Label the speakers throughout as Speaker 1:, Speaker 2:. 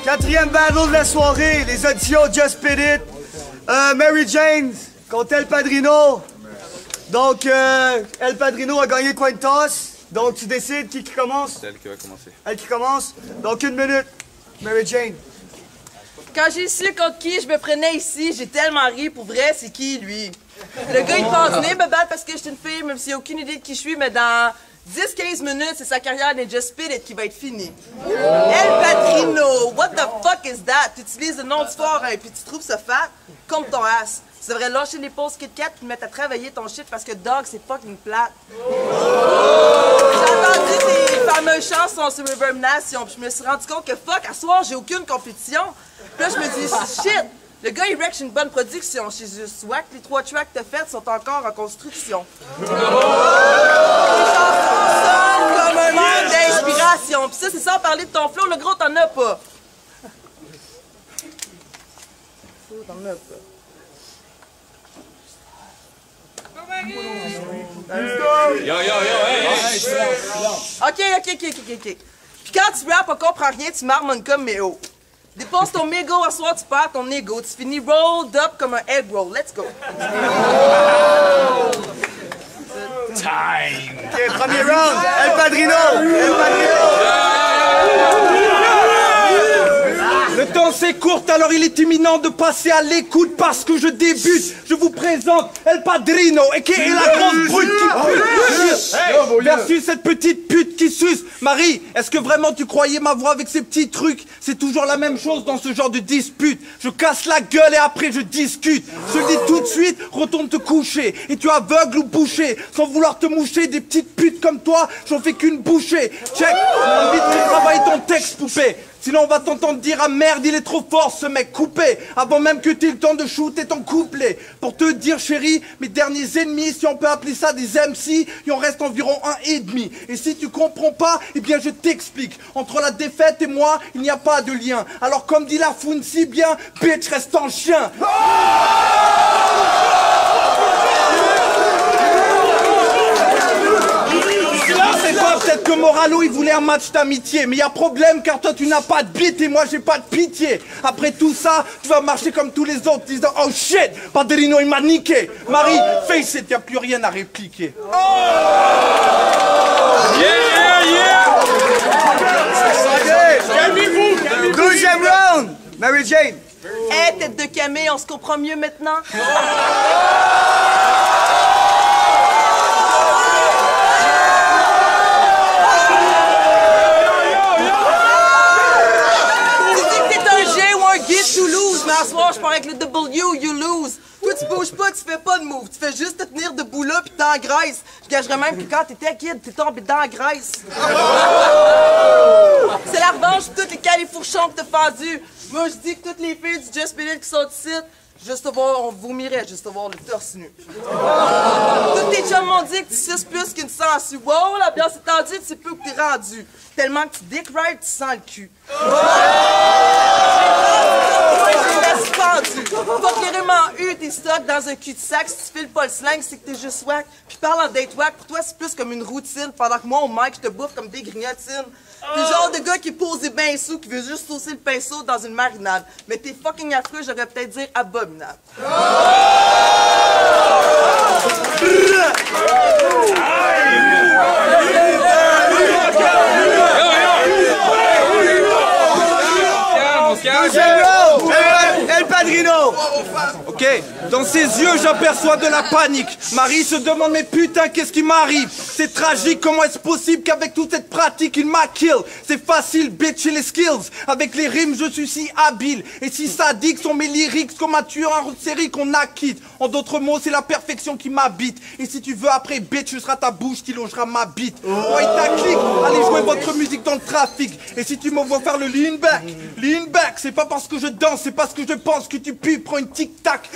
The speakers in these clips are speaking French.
Speaker 1: Quatrième battle de la soirée, les auditions Just Spit It. Mary Jane contre El Padrino. Donc, El Padrino a gagné le coin de toss. Donc, tu décides qui commence?
Speaker 2: C'est elle qui va commencer.
Speaker 1: Elle qui commence. Donc, 1 minute. Mary Jane.
Speaker 3: Quand j'ai su contre qui je me prenais ici, j'ai tellement ri. Pour vrai, c'est qui, lui? Le gars, il pense venir me battre parce que je suis une fille, même s'il n'a aucune idée de qui je suis, mais dans 10-15 minutes, c'est sa carrière de Just Spit It qui va être finie. El Padrino, what the fuck is that? Tu utilises le nom du fort et puis tu trouves ça fat? Comme ton ass. Tu devrais lâcher les pauses Kit Kat et te mettre à travailler ton shit parce que dog, c'est fucking plate. J'ai entendu tes fameuses chansons sur Reverb Nation puis je me suis rendu compte que fuck, à soir, j'ai aucune compétition. Puis là, je me dis, shit, le gars, il wreck une bonne production chez Just Wack. Les 3 tracks que t'as faites sont encore en construction. Les chansons sonnent comme un manque d'inspiration. Pis ça, c'est sans parler de ton flow. Le gros, t'en as pas. T'en as pas.
Speaker 2: Yo, hey!
Speaker 3: OK. Puis quand tu rappes, on comprend rien, tu marmonnes comme méo. Dépose ton mégot, à soir, tu perds ton ego. Tu finis rolled up comme un egg roll. Let's go.
Speaker 2: Time!
Speaker 1: OK, premier round. El Padrino.
Speaker 4: Le temps s'écourte, alors il est imminent de passer à l'écoute parce que je débute. Je vous présente El Padrino, et qui est la grosse brute qui pue. Versus cette petite pute qui suce. Marie, est-ce que vraiment tu croyais ma voix avec ces petits trucs? C'est toujours la même chose dans ce genre de dispute. Je casse la gueule et après je discute. Je le dis tout de suite, retourne te coucher. Et tu aveugles ou bouché, sans vouloir te moucher. Des petites putes comme toi, j'en fais qu'une bouchée. Check, envie de travailler ton texte, poupée. Sinon on va t'entendre dire ah merde il est trop fort ce mec coupé avant même que t'aies le temps de shooter ton couplet. Pour te dire chérie, mes derniers ennemis, si on peut appeler ça des MC, il en reste environ 1,5. Et si tu comprends pas, eh bien je t'explique. Entre la défaite et moi, il n'y a pas de lien. Alors comme dit la Foun si bien, bitch reste en chien. Peut-être que Moralo il voulait un match d'amitié, mais y a problème car toi tu n'as pas de bite et moi j'ai pas de pitié. Après tout ça, tu vas marcher comme tous les autres disant oh shit, Padrino il m'a niqué. Marie, face it, y'a plus rien à répliquer.
Speaker 1: Calmez-vous. Deuxième round. Mary Jane.
Speaker 3: Hey, tête de camé, on se comprend mieux maintenant? Mais à soir, je pars avec le W, you lose. Toi, tu bouges pas, tu fais pas de move. Tu fais juste te tenir debout là pis t'engraisses. Je gagerais même que quand t'étais kid, t'es tombé dans la graisse. C'est la revanche pis toutes les califourchons que t'as fendus. Moi, je dis que toutes les filles du Just Spit It qui sont ici, juste à voir, on vomirait juste à voir le torse nu. Tous tes chums m'ont dit que tu suces plus qu'une sangsue. Wow, l'ambiance est tendue, tu sais plus où t'es rendu. Tellement que tu dick ride, tu sens le cul. Faut clairement eu tes stocks dans un cul-de-sac. Si tu files pas le slang, c'est que t'es juste whack. Puis parle en date whack, pour toi c'est plus comme une routine. Pendant que moi au mic, je te bouffe comme des grignotines. T'es le genre de gars qui pose des bains sous, qui veut juste saucer le pinceau dans une marinade. Mais t'es fucking affreux, j'aurais peut-être dire abominable.
Speaker 1: El Padrino.
Speaker 4: Ok, dans ses yeux j'aperçois de la panique. Marie se demande mais putain qu'est-ce qui m'arrive? C'est tragique, comment est-ce possible qu'avec toute cette pratique il m'a kill? C'est facile, bitch, et les skills. Avec les rimes, je suis si habile. Et si sadiques sont mes lyrics comme un tueur en série qu'on acquitte. En d'autres mots, c'est la perfection qui m'habite. Et si tu veux après, bitch, ce sera ta bouche qui logera ma bite. Oh, et ta clique, allez jouer votre musique dans le trafic. Et si tu me vois faire le lean back, c'est pas parce que je danse, c'est parce que je pense que tu pues. Prends une tic-tac,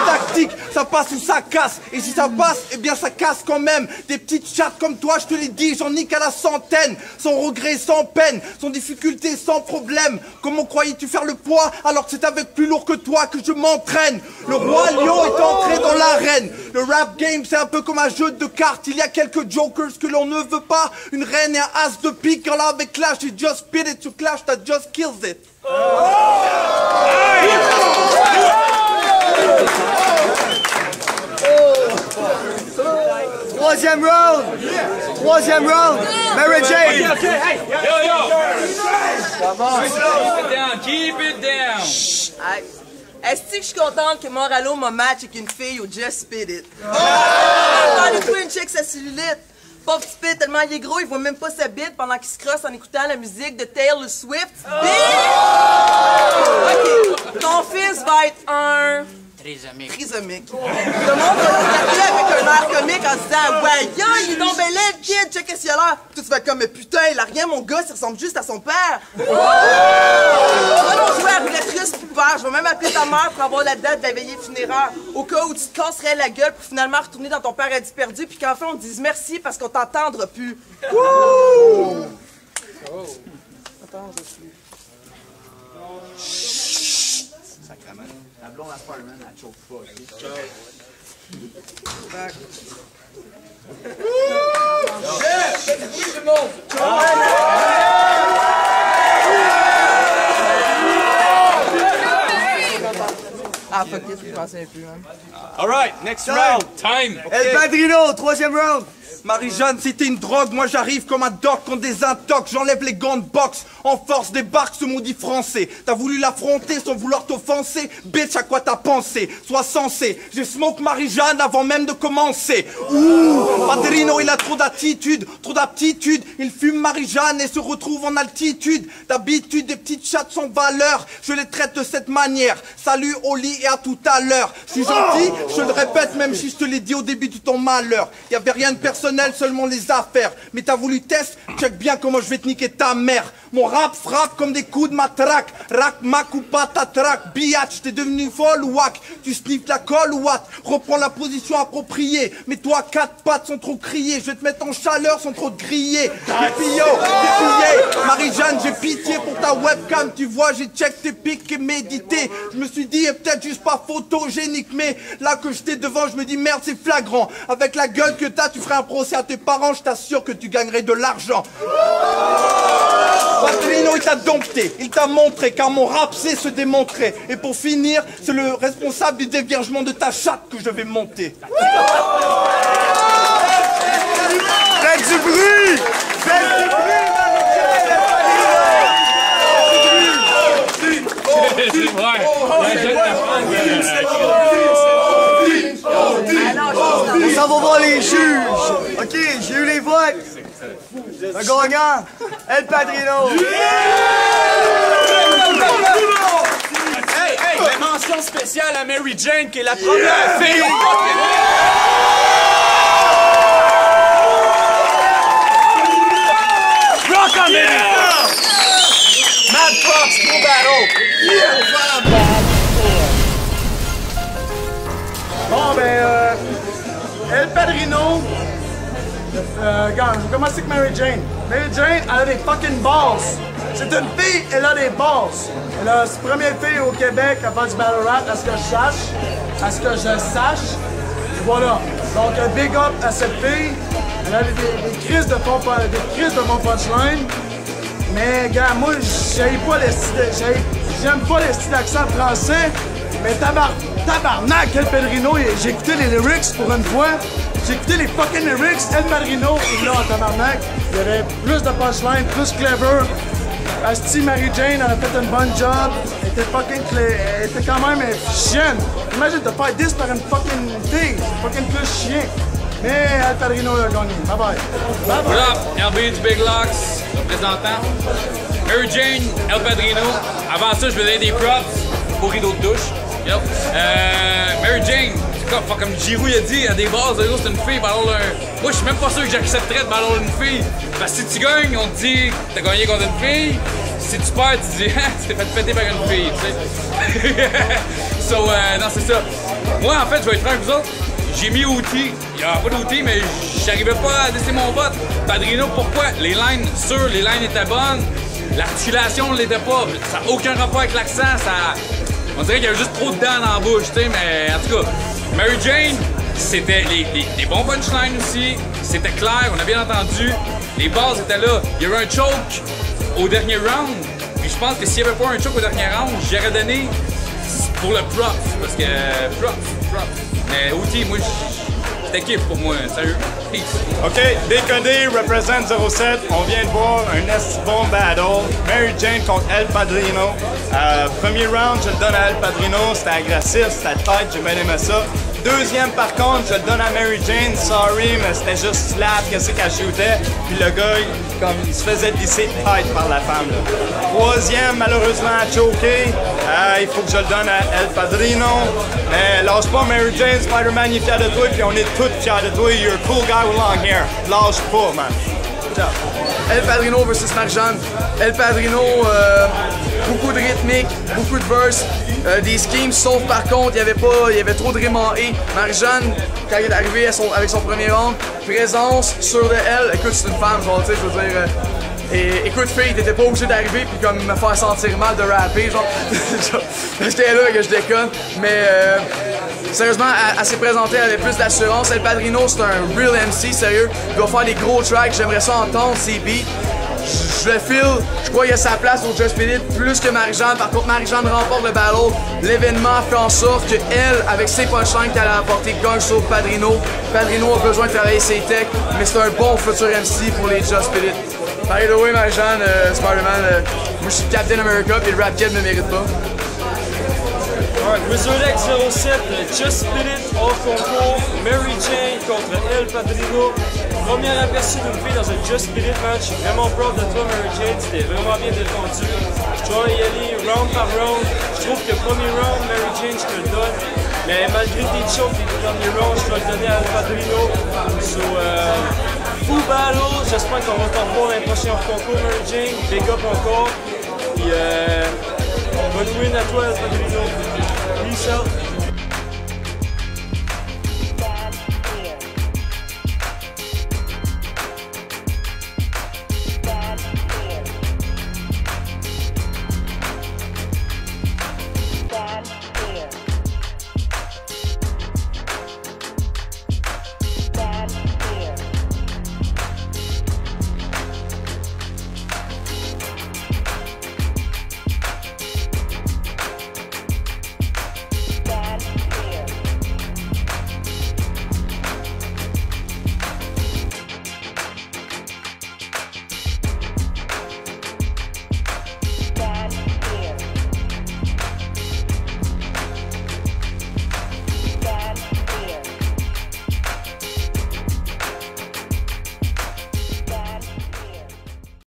Speaker 4: tactique, ça passe ou ça casse. Et si ça passe, eh bien ça casse quand même. Des petites chattes comme toi, je te l'ai dit, j'en nique à la centaine. Sans regret, sans peine, sans difficulté, sans problème. Comment croyais-tu faire le poids alors que c'est avec plus lourd que toi que je m'entraîne? Le roi lion est entré dans l'arène. Le rap game, c'est un peu comme un jeu de cartes. Il y a quelques jokers que l'on ne veut pas. Une reine et un as de pique. Car là avec Clash, tu just spit it. Tu Clash, t'as just kills it.
Speaker 1: Troisième round, Mary Jane.
Speaker 2: Keep it down.
Speaker 3: Est-ce que je suis contente que Moralo m'a match avec une fille au Just Spit It? Allez trouver une check sa cellulite. Pauvre petit pit, tellement il est gros, il voit même pas sa bite pendant qu'il se crosse en écoutant la musique de Taylor Swift. Ok, ton fils va être un... Trisomique. Le monde va le regarder avec un air comique en disant « Ouais, yo, il est donc bel le kid, check qu'est-ce qu'il a l'air. » Tout tu vas être comme « Mais putain, il a rien, mon gars, il ressemble juste à son père. » Allons jouer à roulette russe plus peur. Je vais même appeler ta mère pour avoir la date de la veillée funéraire. Au cas où tu te casserais la gueule pour finalement retourner dans ton paradis perdu puis qu'enfin on te dise merci parce qu'on t'entendra plus. Wouh! Attends, je suis...
Speaker 5: La blonde à Spider-Man, elle choke pas.
Speaker 3: Ah, fuck it, je m'en souviens plus, man.
Speaker 2: Alright, next round. Time.
Speaker 1: El Padrino, troisième round.
Speaker 4: Marie-Jeanne, c'était une drogue, moi j'arrive comme un doc qu'on désintoxe, j'enlève les gants de boxe, en force débarque ce maudit français. T'as voulu l'affronter sans vouloir t'offenser, bitch à quoi t'as pensé? Sois sensé, j'ai smoke Marie-Jeanne avant même de commencer. Ouh, Padrino il a trop d'attitude, trop d'aptitude, il fume Marie-Jeanne et se retrouve en altitude. D'habitude des petites chattes sans valeur, je les traite de cette manière. Salut au lit et à tout à l'heure. Je suis gentil, je le répète même si je te l'ai dit au début de ton malheur. Y'avait rien de personnel, seulement les affaires. Mais t'as voulu test, check bien comment je vais te niquer ta mère. Mon rap frappe comme des coups de matraque. Rack, mac ou patatrac. Biatch, t'es devenu folle ou wack? Tu sniffes la colle ou what? Reprends la position appropriée. Mais toi, 4 pattes sans trop crier. Je vais te mettre en chaleur sans trop te griller. Dépillé. Marie-Jeanne, j'ai pitié pour ta webcam. Tu vois, j'ai check tes pics et médité. Je me suis dit, peut-être juste pas photogénique. Mais là que j'étais devant, je me dis, merde, c'est flagrant. Avec la gueule que t'as, tu ferais un procès à tes parents. Je t'assure que tu gagnerais de l'argent. Padrino, il t'a dompté, il t'a montré car mon rap sait se démontrer. Et pour finir, c'est le responsable du déviergement de ta chatte que je vais monter.
Speaker 1: Faites du bruit! Faites du bruit, On s'en va voir les juges. OK, j'ai eu les votes. Le gagnant, El Padrino.
Speaker 2: Hey, mention spéciale à Mary Jane qui est la première fille. Rock on it! Mad Fox, True Battle.
Speaker 6: Bon, ben, El Padrino. Regarde, je vais commencer avec Mary Jane. Mary Jane, elle a des fucking balls. C'est une fille, elle a des balls. Elle a la première fille au Québec à faire du battle rap, à ce que je sache. À ce que je sache. Et voilà. Donc, un big up à cette fille. Elle a des crises de mon punchline. Mais, gars, moi, j'aime pas les styles d'accent français. Mais tabarnak, El Padrino, j'ai écouté les lyrics pour une fois. J'ai écouté les fucking lyrics, El Padrino, et là, en tabarnak, il y avait plus de punchline, plus clever. Asti, Mary Jane, elle a fait une bonne job. Elle était fucking elle était quand même chienne. Imagine de faire 10 par une fucking fille, fucking plus chien. Mais El Padrino a gagné. Bye bye. Bye bye.
Speaker 2: What up? LB du Big Locks, représentant. Mary Jane, El Padrino. Avant ça, je vais donner des props pour rideau de douche. Yep. Mary Jane, comme Giroud il a dit, à des bases, c'est une fille. Moi, je suis même pas sûr que j'accepterais de baller une fille. Parce que si tu gagnes, on te dit que t'as gagné contre une fille. Si tu perds, tu dis, tu t'es fait péter par une fille, tu sais. Non, c'est ça. Moi, en fait, je vais être franc avec vous autres. J'ai mis outil. Il n'y a pas d'outil, mais j'arrivais pas à laisser mon vote. Padrino, pourquoi? Les lines, les lines étaient bonnes. L'articulation ne l'était pas. Ça n'a aucun rapport avec l'accent. On dirait qu'il y avait juste trop de dents dans la bouche, tu sais, mais en tout cas, Mary Jane, c'était des bons punchlines aussi. C'était clair, on a bien entendu. Les bases étaient là. Il y avait un choke au dernier round. Puis je pense que s'il n'y avait pas un choke au dernier round, j'aurais donné pour le props. Parce que props. Mais outil, moi, c'était kiff pour moi, sérieux. Peace.
Speaker 7: OK, DKD représente 07. On vient de voir un assez bon battle. Mary Jane contre El Padrino. Premier round, je le donne à El Padrino. C'était agressif, c'était tight, j'ai bien aimé ça. Deuxième, par contre, je le donne à Mary Jane. Sorry, mais c'était juste slap, qu'est-ce qu'elle shootait. Puis le gars, il se faisait lisser tight par la femme. Là. Troisième, malheureusement, choqué. Il faut que je le donne à El Padrino. Mais lâche pas, Mary Jane, Spider-Man, il est fier de toi. Puis on est tous fiers de toi. You're a cool guy with long hair. Lâche pas, man. Ciao.
Speaker 8: El Padrino versus Marjane. El Padrino, beaucoup de rythmique, beaucoup de verse, des schemes, sauf par contre, il y avait trop de rimes en et. Marjane, quand il est arrivé avec son premier round, présence sur le L, écoute, c'est une femme, genre, tu sais, je veux dire. Et écoute, fille, t'étais pas obligé d'arriver puis comme me faire sentir mal de rapper, genre. J'étais là que je déconne, mais sérieusement, elle s'est présentée avec plus d'assurance. El Padrino, c'est un real MC, sérieux. Il doit faire des gros tracks, j'aimerais ça entendre ses beats. Je le feel, je crois qu'il a sa place au Just Spit It plus que Marie-Jeanne. Par contre, Marie-Jeanne remporte le battle. L'événement fait en sorte que elle, avec ses punchlines qu'elle a apporté, gagne sur Padrino. Padrino a besoin de travailler ses techs, mais c'est un bon futur MC pour les Just Spit It. By the way, Marie-Jeanne, Spider-Man, moi je suis Captain America puis le rap kid ne mérite pas.
Speaker 9: Alright, Resurrect 07, Just Spit It, hors concours, Mary Jane contre El Padrino. Premier aperçu d'une fille dans un Just Spit It match. Je suis vraiment proud de toi, Mary Jane, c'était vraiment bien défendu. Je dois y aller round par round. Je trouve que le premier round, Mary Jane, je te le donne. Mais malgré tes chokes des derniers rounds, je dois le donner à El Padrino. So, full battle, j'espère qu'on va t'en voir l'année prochaine hors concours, Mary Jane. Big up encore. Puis, bonne win à toi, El Padrino. Peace out.